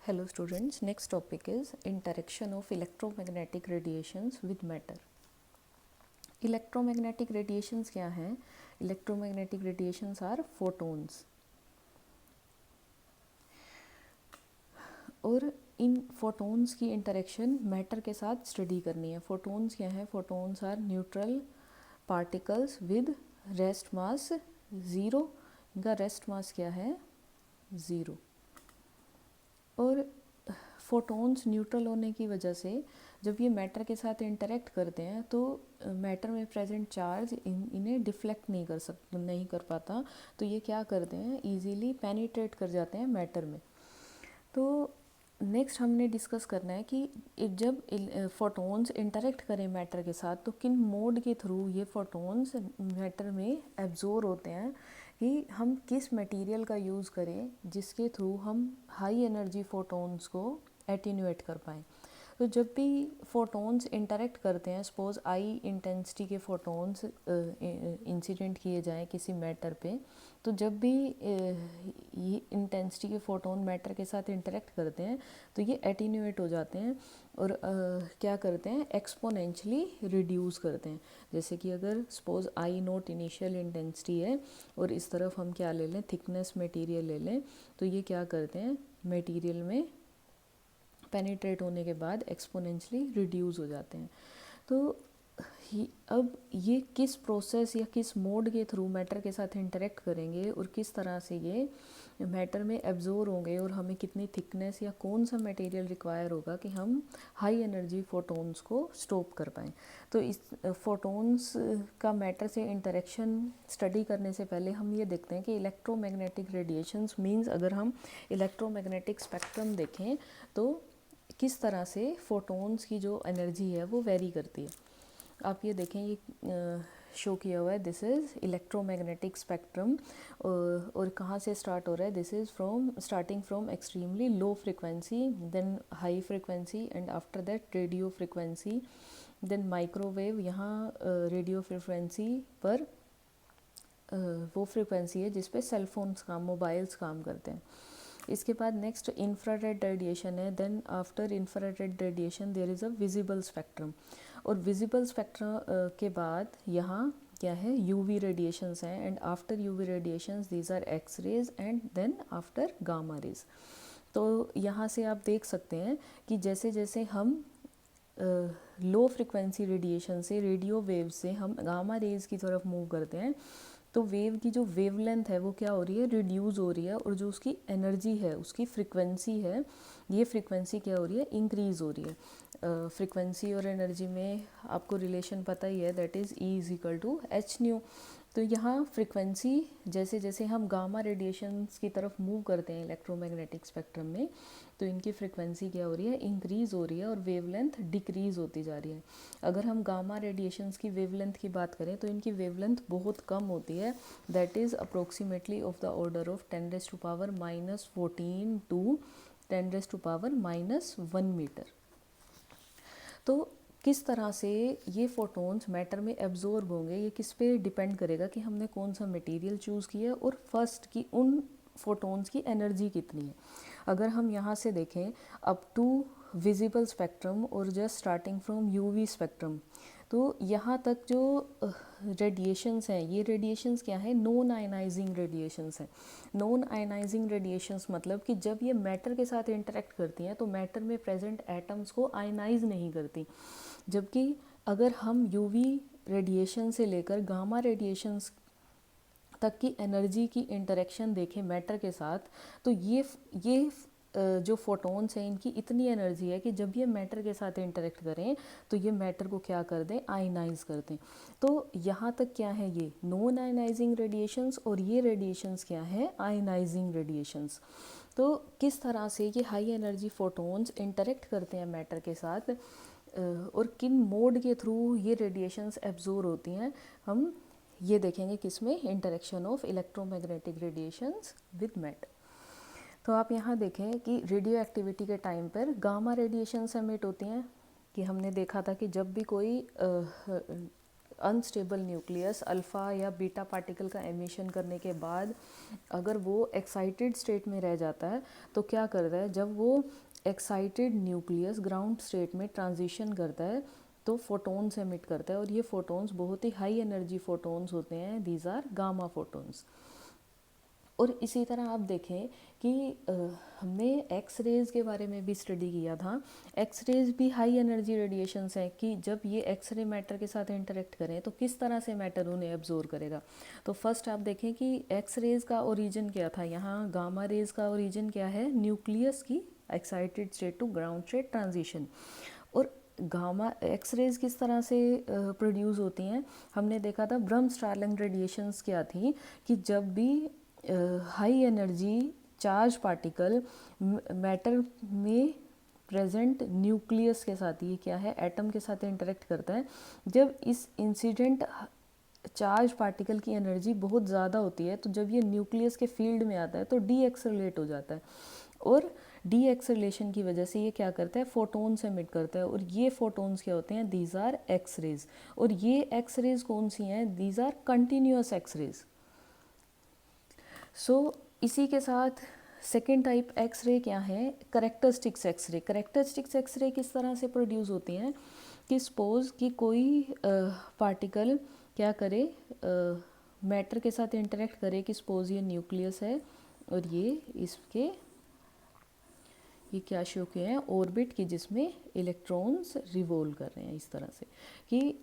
Hello students, next topic is interaction of electromagnetic radiations with matter. Electromagnetic radiations क्या हैं? Electromagnetic radiations are photons. और इन photons की interaction matter के साथ study करनी है. Photons क्या हैं? Photons are neutral particles with rest mass 0. इनका rest mass क्या है? 0. और फोटॉन्स न्यूट्रल होने की वजह से जब ये मैटर के साथ इंटरेक्ट करते हैं तो मैटर में प्रेजेंट चार्ज इन्हें डिफ्लेक्ट नहीं कर पाता, तो ये क्या करते हैं, इजीली पेनिट्रेट कर जाते हैं मैटर में. तो नेक्स्ट हमने डिस्कस करना है कि जब फोटॉन्स इंटरेक्ट करें मैटर के साथ तो किन मोड के थ्रू ये फोटॉन्स मैटर में एब्जॉर्ब होते हैं, कि हम किस मटेरियल का यूज़ करें जिसके थ्रू हम हाई एनर्जी फोटॉन्स को एटीन्यूएट कर पाएँ. तो जब भी फोटॉन्स इंटरेक्ट करते हैं, सपोज आई इंटेंसिटी के फोटॉन्स इंसिडेंट किए जाएं किसी मैटर पे, तो जब भी ये इंटेंसिटी के फोटॉन मैटर के साथ इंटरेक्ट करते हैं तो ये एटीन्यूएट हो जाते हैं और क्या करते हैं, एक्सपोनेंशियली रिड्यूस करते हैं. जैसे कि अगर suppose I note initial intensity है और इस तरफ हम क्या ले लें, थिकनेस मटेरियल ले लें, तो ये क्या करते हैं, मटेरियल में पेनिट्रेट होने के बाद एक्सपोनेंशियली रिड्यूस हो जाते हैं. तो अब ये किस प्रोसेस या किस मोड के थ्रू मैटर के साथ इंटरेक्ट करेंगे और किस तरह से ये मैटर में एब्जॉर्ब होंगे और हमें कितनी थिकनेस या कौन सा मटेरियल रिक्वायर होगा कि हम हाई एनर्जी फोटॉन्स को स्टॉप कर पाएँ. तो इस फोटॉन्स का मैटर से इंटरेक्शन स्टडी करने से पहले हम ये देखते हैं कि इलेक्ट्रोमैग्नेटिक रेडिएशंस मींस, अगर हम इलेक्ट्रोमैग्नेटिक स्पेक्ट्रम देखें तो किस तरह से फोटॉन्स की जो एनर्जी है वो वेरी करती है. आप ये देखें, ये शो किया हुआ है, दिस इज़ इलेक्ट्रोमैग्नेटिक स्पेक्ट्रम. और कहाँ से स्टार्ट हो रहा है, this is starting from extremely low frequency, then high frequency and after that radio frequency, then microwave. यहाँ रेडियो फ्रिक्वेंसी पर वो फ्रिक्वेंसी है जिस पे सेलफोन्स मोबाइल्स काम करते हैं. इसके बाद नेक्स्ट इंफ्रारेड रेडिएशन है. Then after infrared radiation there is a visible spectrum. और विजिबल स्पेक्ट्रम के बाद यहाँ क्या है, यूवी रेडिएशंस हैं. And after UV radiations these are X rays and then after gamma rays. तो यहाँ से आप देख सकते हैं कि जैसे जैसे हम लो फ्रिक्वेंसी रेडिएशन से, रेडियो वेव से हम गामा रेज की तरफ मूव करते हैं, तो वेव की जो वेवलेंथ है वो क्या हो रही है, रिड्यूस हो रही है. और जो उसकी एनर्जी है, उसकी फ्रिक्वेंसी है, ये फ्रिक्वेंसी क्या हो रही है, इंक्रीज़ हो रही है. फ्रिक्वेंसी और एनर्जी में आपको रिलेशन पता ही है, that is E is equal to H nu. तो यहाँ फ्रिक्वेंसी जैसे जैसे हम गामा रेडिएशंस की तरफ मूव करते हैं इलेक्ट्रोमैग्नेटिक स्पेक्ट्रम में, तो इनकी फ्रिक्वेंसी क्या हो रही है, इंक्रीज़ हो रही है और वेवलेंथ डिक्रीज़ होती जा रही है. अगर हम गामा रेडिएशंस की वेवलेंथ की बात करें तो इनकी वेवलेंथ बहुत कम होती है, that is approximately of the order of 10⁻⁻14 to 10⁻⁻1 metre. तो किस तरह से ये फोटॉन्स मैटर में एब्जॉर्ब होंगे, ये किस पे डिपेंड करेगा कि हमने कौन सा मटेरियल चूज़ किया और फर्स्ट की उन फोटॉन्स की एनर्जी कितनी है. अगर हम यहाँ से देखें अप टू विजिबल स्पेक्ट्रम और just starting from UV spectrum, तो यहाँ तक जो रेडिएशंस हैं, ये रेडिएशंस क्या है, नॉन आयनाइजिंग रेडिएशंस हैं. नॉन आयनाइजिंग रेडिएशंस मतलब कि जब ये मैटर के साथ इंटरेक्ट करती हैं तो मैटर में प्रेजेंट एटम्स को आयनाइज नहीं करती. जबकि अगर हम यूवी रेडिएशन से लेकर गामा रेडिएशंस तक की एनर्जी की इंटरेक्शन देखें मैटर के साथ, तो ये जो फोटॉन्स हैं इनकी इतनी एनर्जी है कि जब ये मैटर के साथ इंटरेक्ट करें तो ये मैटर को क्या कर दें, आयनाइज कर दें. तो यहाँ तक क्या है, ये नॉन आयनाइजिंग रेडिएशंस और ये रेडिएशंस क्या है, आयनाइजिंग रेडिएशंस. तो किस तरह से ये हाई एनर्जी फोटॉन्स इंटरेक्ट करते हैं मैटर के साथ और किन मोड के थ्रू ये रेडिएशंस एब्जॉर्ब होती हैं, हम ये देखेंगे किसमें, interaction of electromagnetic radiations with matter. तो आप यहाँ देखें कि रेडियो एक्टिविटी के टाइम पर गामा रेडिएशंस एमिट होती हैं, कि हमने देखा था कि जब भी कोई अनस्टेबल न्यूक्लियस अल्फ़ा या बीटा पार्टिकल का एमिशन करने के बाद अगर वो एक्साइटेड स्टेट में रह जाता है तो क्या करता है, जब वो एक्साइटेड न्यूक्लियस ग्राउंड स्टेट में ट्रांजिशन करता है तो फोटोन्स एमिट करता है, और ये फोटोन्स बहुत ही हाई एनर्जी फोटोन्स होते हैं, दीज आर गामा फोटोन्स। और इसी तरह आप देखें कि हमने एक्स रेज़ के बारे में भी स्टडी किया था। एक्स रेज़ भी हाई एनर्जी रेडिएशंस हैं कि जब ये एक्स रे मैटर के साथ इंटरेक्ट करें तो किस तरह से मैटर उन्हें एब्जॉर्ब करेगा। तो फर्स्ट आप देखें कि एक्स रेज़ का ओरिजिन क्या था, यहाँ गामा रेज़ का ओरिजिन क्या है, न्यूक्लियस की excited state to ground state transition. और गामा एक्स रेज़ किस तरह से प्रोड्यूस होती हैं, हमने देखा था ब्रह्मस्ट्रालिंग रेडिएशंस क्या थी कि जब भी high energy charge particle matter में प्रेजेंट न्यूक्लियस के साथ, ये क्या है, एटम के साथ इंटरेक्ट करता है, जब इस इंसिडेंट चार्ज पार्टिकल की एनर्जी बहुत ज़्यादा होती है तो जब ये न्यूक्लियस के फील्ड में आता है तो डी एक्सेलरेट हो जाता है, और डी एक्सेलरेशन की वजह से ये क्या करता है, फोटोन्स एमिट करता है, और ये फोटोन्स क्या होते हैं, दीज आर एक्स रेज। और ये एक्स रेज कौन सी हैं, these are continuous X rays. सो इसी के साथ सेकेंड टाइप एक्सरे क्या है, करेक्टरिस्टिक्स एक्सरे। करेक्टरिस्टिक्स एक्सरे किस तरह से प्रोड्यूस होती हैं कि सपोज कि कोई पार्टिकल क्या करे, मैटर के साथ इंटरेक्ट करे, कि सपोज ये न्यूक्लियस है और ये इसके ये क्या शो किए हैं, ऑर्बिट की, जिसमें इलेक्ट्रॉन्स रिवॉल्व कर रहे हैं इस तरह से कि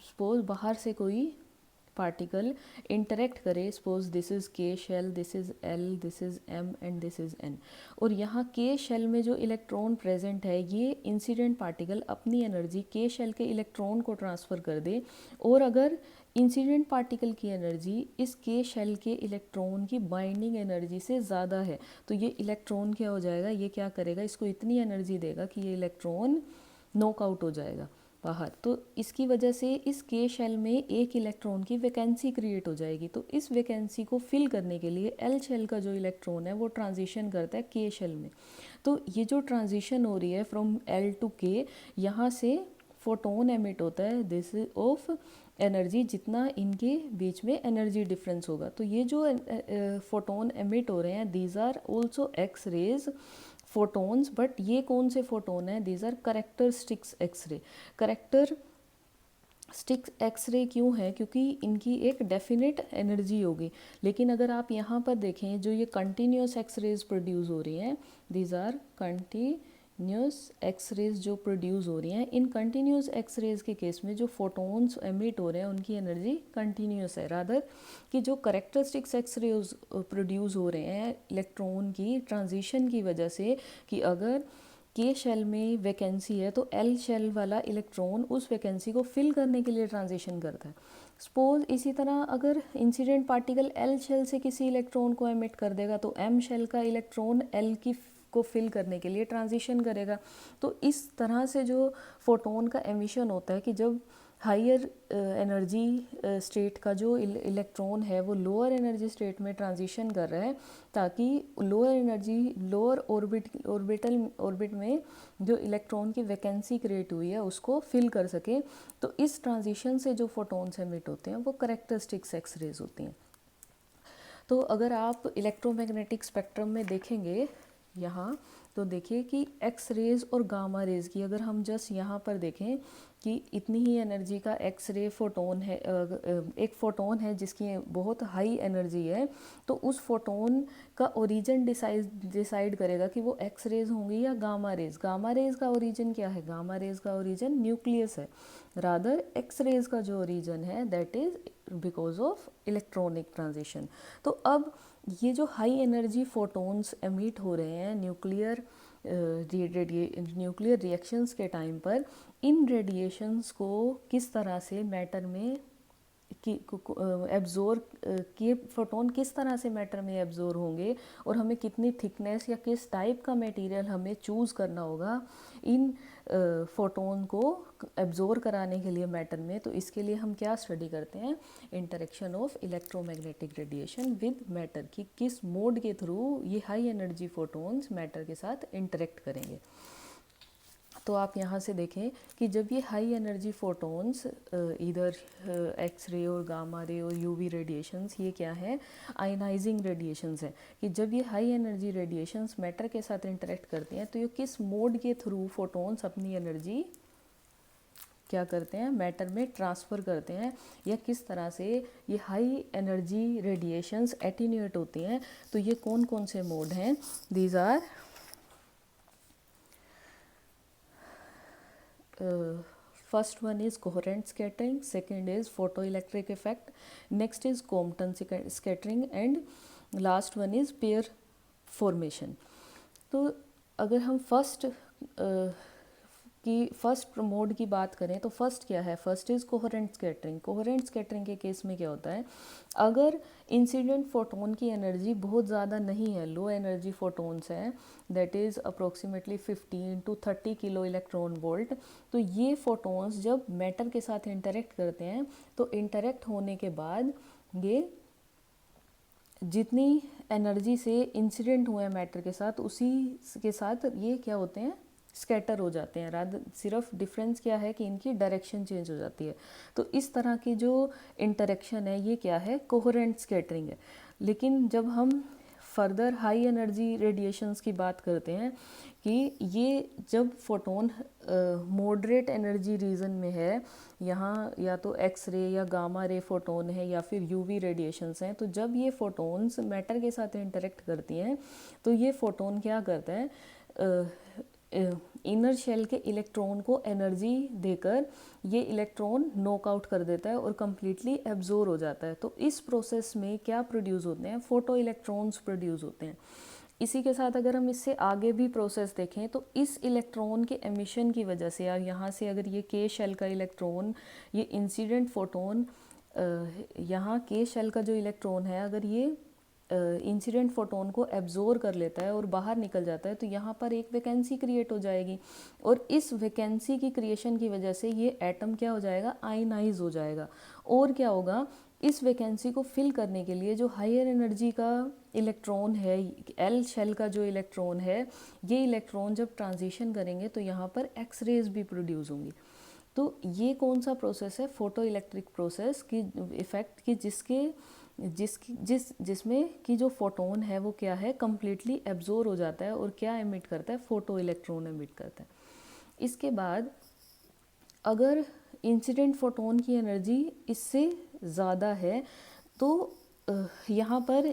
सपोज बाहर से कोई पार्टिकल इंटरेक्ट करे, suppose this is K shell, this is L, this is M and this is N, और यहाँ के शेल में जो इलेक्ट्रॉन प्रेजेंट है ये इंसिडेंट पार्टिकल अपनी एनर्जी के शेल के इलेक्ट्रॉन को ट्रांसफ़र कर दे, और अगर इंसिडेंट पार्टिकल की एनर्जी इस के शेल के इलेक्ट्रॉन की बाइंडिंग एनर्जी से ज़्यादा है तो ये इलेक्ट्रॉन क्या हो जाएगा, ये क्या करेगा, इसको इतनी एनर्जी देगा कि ये इलेक्ट्रॉन नॉकआउट हो जाएगा बाहर। तो इसकी वजह से इस के शेल में एक इलेक्ट्रॉन की वैकेंसी क्रिएट हो जाएगी, तो इस वैकेंसी को फिल करने के लिए एल शेल का जो इलेक्ट्रॉन है वो ट्रांजिशन करता है के शेल में। तो ये जो ट्रांजिशन हो रही है फ्रॉम एल टू के, यहाँ से फोटोन एमिट होता है दिस ऑफ एनर्जी, जितना इनके बीच में एनर्जी डिफरेंस होगा। तो ये जो फोटोन एमिट हो रहे हैं these are also X rays photons, but ये कौन से फोटोन हैं, these are characteristics X-ray. Characteristics X-ray क्यों है, क्योंकि इनकी एक डेफिनेट एनर्जी होगी। लेकिन अगर आप यहाँ पर देखें जो ये कंटिन्यूस एक्सरेज प्रोड्यूस हो रही हैं, दीज आर कंटिन्यूस एक्सरेज जो प्रोड्यूस हो रही हैं, इन कंटिन्यूस एक्सरेज के केस में जो फोटोन्स एमिट हो रहे हैं उनकी एनर्जी कंटिन्यूस है, रादर कि जो करेक्टरिस्टिक्स एक्सरेज प्रोड्यूस हो रहे हैं इलेक्ट्रॉन की ट्रांजिशन की वजह से, कि अगर के शेल में वैकेंसी है तो एल शेल वाला इलेक्ट्रॉन उस वैकेंसी को फिल करने के लिए ट्रांजिशन करता है। सपोज इसी तरह अगर इंसिडेंट पार्टिकल एल शेल से किसी इलेक्ट्रॉन को एमिट कर देगा तो एम शेल का इलेक्ट्रॉन एल की को फिल करने के लिए ट्रांजिशन करेगा। तो इस तरह से जो फोटोन का एमिशन होता है कि जब हायर एनर्जी स्टेट का जो इलेक्ट्रॉन है वो लोअर एनर्जी स्टेट में ट्रांजिशन कर रहा है, ताकि लोअर एनर्जी लोअर ऑर्बिट में जो इलेक्ट्रॉन की वैकेंसी क्रिएट हुई है उसको फिल कर सके। तो इस ट्रांजिशन से जो फोटोन्स एमिट होते हैं वो करेक्टरिस्टिक्स एक्स रेज होती हैं। तो अगर आप इलेक्ट्रोमैग्नेटिक स्पेक्ट्रम में देखेंगे यहाँ, तो देखिए कि एक्स रेज़ और गामा रेज़ की अगर हम जस्ट यहाँ पर देखें कि इतनी ही एनर्जी का एक्स रे फोटोन है, एक फ़ोटोन है जिसकी बहुत हाई एनर्जी है, तो उस फोटोन का ओरिजिन डिसाइड करेगा कि वो एक्स रेज़ होंगी या गामा रेज़। गामा रेज़ का ओरिजिन क्या है, गामा रेज़ का ओरिजिन न्यूक्लियस है, रादर एक्स रेज़ का जो ओरिजिन है that is because of electronic transition. तो अब ये जो हाई एनर्जी फोटोन्स एमिट हो रहे हैं न्यूक्लियर रिएक्शंस के टाइम पर, इन रेडिएशंस को किस तरह से मैटर में एब्जॉर्ब किए, फोटोन किस तरह से मैटर में एब्जॉर्ब होंगे और हमें कितनी थिकनेस या किस टाइप का मटेरियल हमें चूज़ करना होगा इन फोटोन को एब्जॉर्ब कराने के लिए मैटर में। तो इसके लिए हम क्या स्टडी करते हैं, interaction of electromagnetic radiation with matter, कि किस मोड के थ्रू ये हाई एनर्जी फोटोन्स मैटर के साथ इंटरेक्ट करेंगे। तो आप यहाँ से देखें कि जब ये हाई एनर्जी फोटॉन्स इधर एक्स रे और गामा रे और यूवी रेडिएशंस, ये क्या है, आयनाइजिंग रेडिएशंस है, कि जब ये हाई एनर्जी रेडिएशंस मैटर के साथ इंटरेक्ट करते हैं तो ये किस मोड के थ्रू फोटॉन्स अपनी एनर्जी क्या करते हैं, मैटर में ट्रांसफ़र करते हैं, या किस तरह से ये हाई एनर्जी रेडिएशंस एटीन्यूएट होती हैं। तो ये कौन कौन से मोड हैं, these are first one is coherent scattering, second is photoelectric effect, next is Compton scattering and last one is pair formation। तो अगर हम फर्स्ट मोड की बात करें तो फर्स्ट क्या है, first is coherent scattering. Coherent scattering के केस में क्या होता है, अगर इंसिडेंट फोटोन की एनर्जी बहुत ज़्यादा नहीं है, लो एनर्जी फोटोन्स हैं, that is approximately 15 to 30 kilo electron volt, तो ये फोटोन्स जब मैटर के साथ इंटरेक्ट करते हैं तो इंटरेक्ट होने के बाद ये जितनी एनर्जी से इंसिडेंट हुए हैं मैटर के साथ, उसी के साथ ये क्या होते हैं, स्कैटर हो जाते हैं। रादर सिर्फ डिफरेंस क्या है कि इनकी डायरेक्शन चेंज हो जाती है। तो इस तरह की जो इंटरेक्शन है ये क्या है, कोहेरेंट स्कैटरिंग है। लेकिन जब हम फर्दर हाई एनर्जी रेडिएशंस की बात करते हैं कि ये जब फोटोन मॉडरेट एनर्जी रीजन में है, यहाँ या तो एक्स रे या गामा रे फोटोन है या फिर यूवी रेडिएशंस हैं, तो जब ये फोटोन्स मैटर के साथ इंटरेक्ट करती हैं तो ये फोटोन क्या करता है, इनर शेल के इलेक्ट्रॉन को एनर्जी देकर ये इलेक्ट्रॉन नॉकआउट कर देता है और कम्प्लीटली एब्जॉर्ब हो जाता है। तो इस प्रोसेस में क्या प्रोड्यूस होते हैं, फोटो इलेक्ट्रॉन्स प्रोड्यूस होते हैं। इसी के साथ अगर हम इससे आगे भी प्रोसेस देखें तो इस इलेक्ट्रॉन के एमिशन की वजह से, या यहाँ से अगर ये के शेल का इलेक्ट्रॉन, ये इंसिडेंट फोटोन, यहाँ के शेल का जो इलेक्ट्रॉन है अगर ये इंसिडेंट फोटोन को एब्जॉर्ब कर लेता है और बाहर निकल जाता है तो यहाँ पर एक वैकेंसी क्रिएट हो जाएगी, और इस वैकेंसी की क्रिएशन की वजह से ये एटम क्या हो जाएगा, आयनाइज हो जाएगा। और क्या होगा, इस वैकेंसी को फिल करने के लिए जो हायर एनर्जी का इलेक्ट्रॉन है, एल शेल का जो इलेक्ट्रॉन है, ये इलेक्ट्रॉन जब ट्रांजिशन करेंगे तो यहाँ पर एक्स रेज भी प्रोड्यूस होंगी। तो ये कौन सा प्रोसेस है, फोटो इलेक्ट्रिक प्रोसेस की इफ़ेक्ट की जिसमें कि जो फोटोन है वो क्या है, कम्प्लीटली एब्जॉर्ब हो जाता है और क्या एमिट करता है, फोटो इलेक्ट्रॉन एमिट करता है। इसके बाद अगर इंसिडेंट फोटोन की एनर्जी इससे ज़्यादा है तो यहाँ पर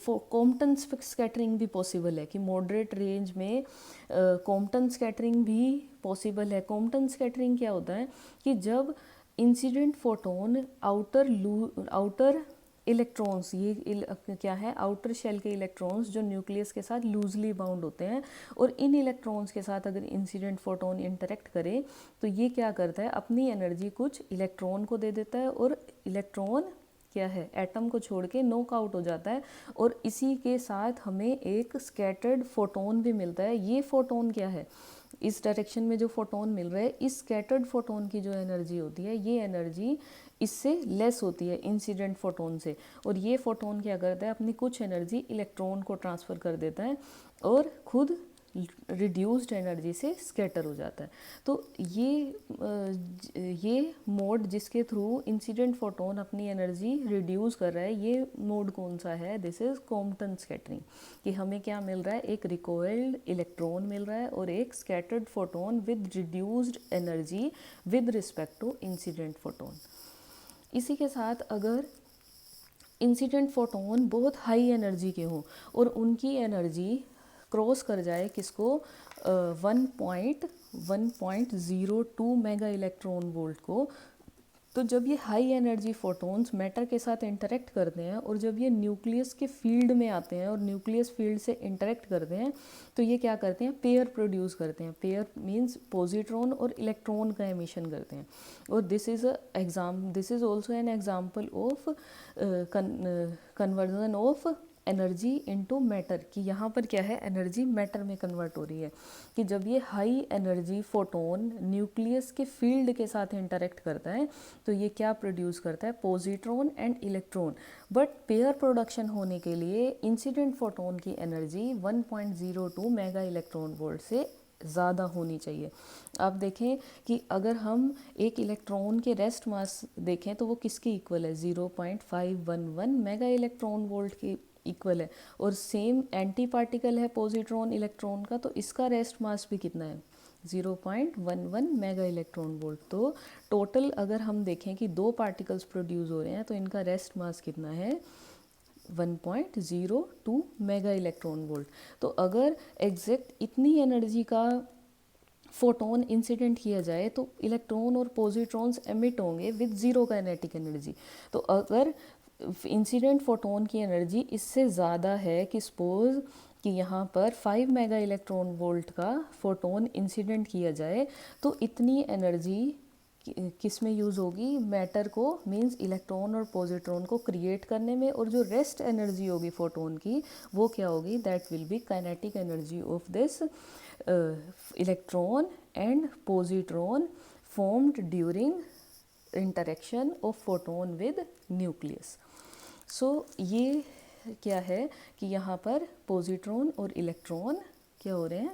कॉम्पटन स्कैटरिंग भी पॉसिबल है, कि मॉडरेट रेंज में कॉम्पटन स्कैटरिंग भी पॉसिबल है। कॉम्पटन स्कैटरिंग क्या होता है कि जब इंसिडेंट फोटोन आउटर इलेक्ट्रॉन्स, ये क्या है, आउटर शेल के इलेक्ट्रॉन्स जो न्यूक्लियस के साथ लूजली बाउंड होते हैं, और इन इलेक्ट्रॉन्स के साथ अगर इंसिडेंट फोटोन इंटरेक्ट करे तो ये क्या करता है, अपनी एनर्जी कुछ इलेक्ट्रॉन को दे देता है और इलेक्ट्रॉन क्या है, एटम को छोड़ के नॉक आउट हो जाता है, और इसी के साथ हमें एक स्कैटर्ड फोटोन भी मिलता है। ये फोटोन क्या है, इस डायरेक्शन में जो फोटोन मिल रहा है, इस स्कैटर्ड फोटोन की जो एनर्जी होती है, ये एनर्जी इससे लेस होती है इंसिडेंट फोटोन से, और ये फोटोन क्या करता है, अपनी कुछ एनर्जी इलेक्ट्रॉन को ट्रांसफ़र कर देता है और खुद रिड्यूस्ड एनर्जी से स्कैटर हो जाता है। तो ये मोड जिसके थ्रू इंसिडेंट फोटोन अपनी एनर्जी रिड्यूस कर रहा है, ये मोड कौन सा है, दिस इज़ कॉम्पटन स्कैटरिंग। कि हमें क्या मिल रहा है, एक रिकॉइल्ड इलेक्ट्रॉन मिल रहा है और एक scattered photon with reduced energy with respect to incident photon. इसी के साथ अगर इंसिडेंट फोटोन बहुत हाई एनर्जी के हों और उनकी एनर्जी क्रॉस कर जाए किसको, 1.02 मेगा इलेक्ट्रॉन वोल्ट को, तो जब ये हाई एनर्जी फोटोन्स मैटर के साथ इंटरेक्ट करते हैं और जब ये न्यूक्लियस के फील्ड में आते हैं और न्यूक्लियस फील्ड से इंटरेक्ट करते हैं तो ये क्या करते हैं, पेयर प्रोड्यूस करते हैं। पेयर मींस पॉजिट्रॉन और इलेक्ट्रॉन का एमिशन करते हैं। और this is also an example of conversion of energy into matter, कि यहाँ पर क्या है, एनर्जी मैटर में कन्वर्ट हो रही है। कि जब ये हाई एनर्जी फोटोन न्यूक्लियस के फील्ड के साथ इंटरेक्ट करता है तो ये क्या प्रोड्यूस करता है, positron and electron. But pair production होने के लिए इंसिडेंट फोटोन की एनर्जी 1.02 मेगा इलेक्ट्रॉन वोल्ट से ज़्यादा होनी चाहिए। आप देखें कि अगर हम एक इलेक्ट्रॉन के रेस्ट मास देखें तो वो किसके इक्वल है, 0.511 मेगा इलेक्ट्रॉन वोल्ट के इक्वल है। और सेम एंटी पार्टिकल है पॉजिट्रॉन इलेक्ट्रॉन का, तो इसका रेस्ट मास भी कितना है, 0.11 मेगा इलेक्ट्रॉन वोल्ट। तो टोटल अगर हम देखें कि दो पार्टिकल्स प्रोड्यूस हो रहे हैं तो इनका रेस्ट मास कितना है, 1.02 मेगा इलेक्ट्रॉन वोल्ट। तो अगर एग्जैक्ट इतनी एनर्जी का फोटोन इंसिडेंट किया जाए तो इलेक्ट्रॉन और पॉजिट्रॉन्स एमिट होंगे विद ज़ीरो काइनेटिक एनर्जी। तो अगर इंसिडेंट फोटोन की एनर्जी इससे ज़्यादा है कि सपोज कि यहाँ पर 5 मेगा इलेक्ट्रॉन वोल्ट का फोटोन इंसिडेंट किया जाए, तो इतनी एनर्जी किस में यूज़ होगी, मैटर को, मींस इलेक्ट्रॉन और पॉजिट्रॉन को क्रिएट करने में। और जो रेस्ट एनर्जी होगी फोटोन की वो क्या होगी, that will be kinetic energy of this electron and positron formed during interaction of photon with nucleus. So ये क्या है कि यहाँ पर पॉजिट्रॉन और इलेक्ट्रॉन क्या हो रहे हैं,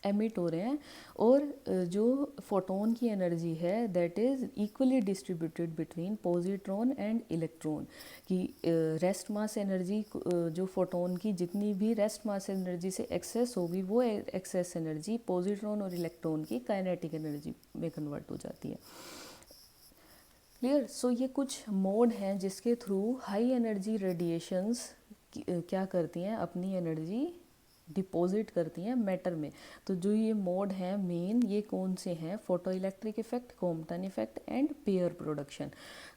एमिट हो रहे हैं। और जो फोटोन की एनर्जी है that is equally distributed between positron and electron की रेस्ट मास एनर्जी, जो फोटोन की जितनी भी रेस्ट मास एनर्जी से एक्सेस होगी वो एक्सेस एनर्जी पॉजिट्रॉन और इलेक्ट्रॉन की काइनेटिक एनर्जी में कन्वर्ट हो जाती है। क्लियर। सो ये कुछ मोड हैं जिसके थ्रू हाई एनर्जी रेडिएशंस क्या करती हैं, अपनी एनर्जी डिपॉजिट करती हैं मैटर में। तो जो ये मोड हैं मेन, ये कौन से हैं, photo electric effect, Compton effect and pair production.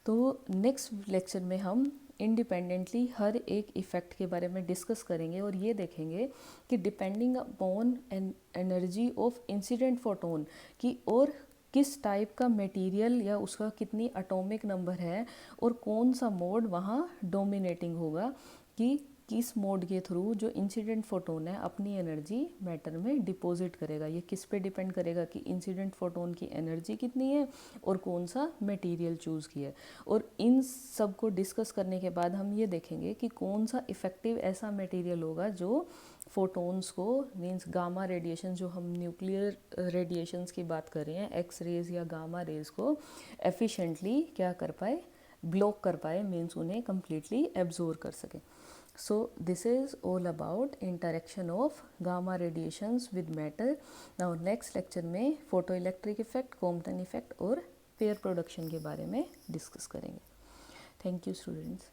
तो नेक्स्ट लेक्चर में हम इंडिपेंडेंटली हर एक इफ़ेक्ट के बारे में डिस्कस करेंगे और ये देखेंगे कि depending upon energy of incident photon की और किस टाइप का मटेरियल या उसका कितनी एटॉमिक नंबर है और कौन सा मोड वहाँ डोमिनेटिंग होगा, कि किस मोड के थ्रू जो इंसिडेंट फोटोन है अपनी एनर्जी मैटर में डिपॉजिट करेगा। ये किस पे डिपेंड करेगा कि इंसिडेंट फोटोन की एनर्जी कितनी है और कौन सा मटेरियल चूज़ किया है। और इन सब को डिस्कस करने के बाद हम ये देखेंगे कि कौन सा इफ़ेक्टिव ऐसा मटेरियल होगा जो फोटोन्स को, मींस गामा रेडिएशन, जो हम न्यूक्लियर रेडिएशंस की बात कर रहे हैं, एक्स रेज या गामा रेज को एफिशिएंटली क्या कर पाए, ब्लॉक कर पाए, मींस उन्हें कम्प्लीटली एब्जॉर्ब कर सके। So this is all about interaction of gamma radiations with matter. Now next lecture में photoelectric effect, Compton effect और pair production के बारे में डिस्कस करेंगे। Thank you students.